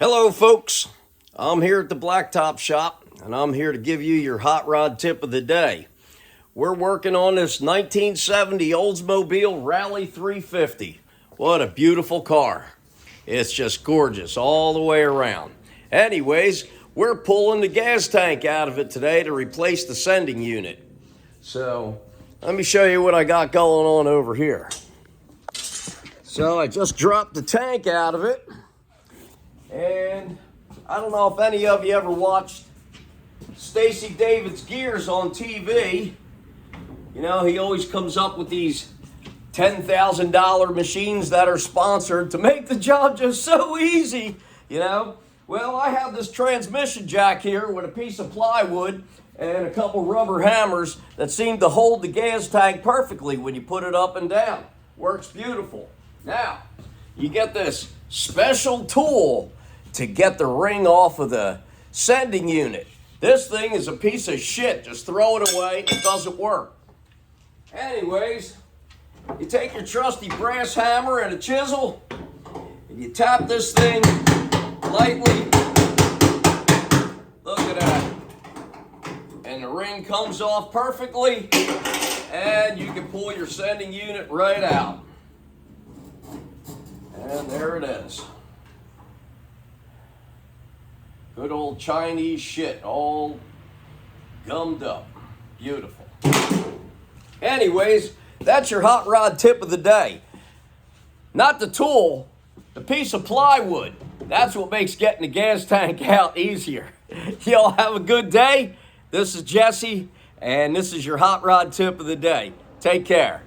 Hello folks, I'm here at the Blacktop Shop and I'm here to give you your hot rod tip of the day. We're working on this 1970 Oldsmobile Rally 350. What a beautiful car. It's just gorgeous all the way around. Anyways, we're pulling the gas tank out of it today to replace the sending unit. So let me show you what I got going on over here. So I just dropped the tank out of it. And I don't know if any of you ever watched Stacy David's Gears on TV. You know, he always comes up with these $10,000 machines that are sponsored to make the job just so easy, you know. Well, I have this transmission jack here with a piece of plywood and a couple rubber hammers that seem to hold the gas tank perfectly when you put it up and down. Works beautiful. Now, you get this special tool to get the ring off of the sending unit. This thing is a piece of shit. Just throw it away. It doesn't work. Anyways, you take your trusty brass hammer and a chisel, and you tap this thing lightly. Look at that. And the ring comes off perfectly, and you can pull your sending unit right out. And there it is. Good old Chinese shit, all gummed up. Beautiful. Anyways, that's your hot rod tip of the day. Not the tool, the piece of plywood. That's what makes getting the gas tank out easier. Y'all have a good day. This is Jesse, and this is your hot rod tip of the day. Take care.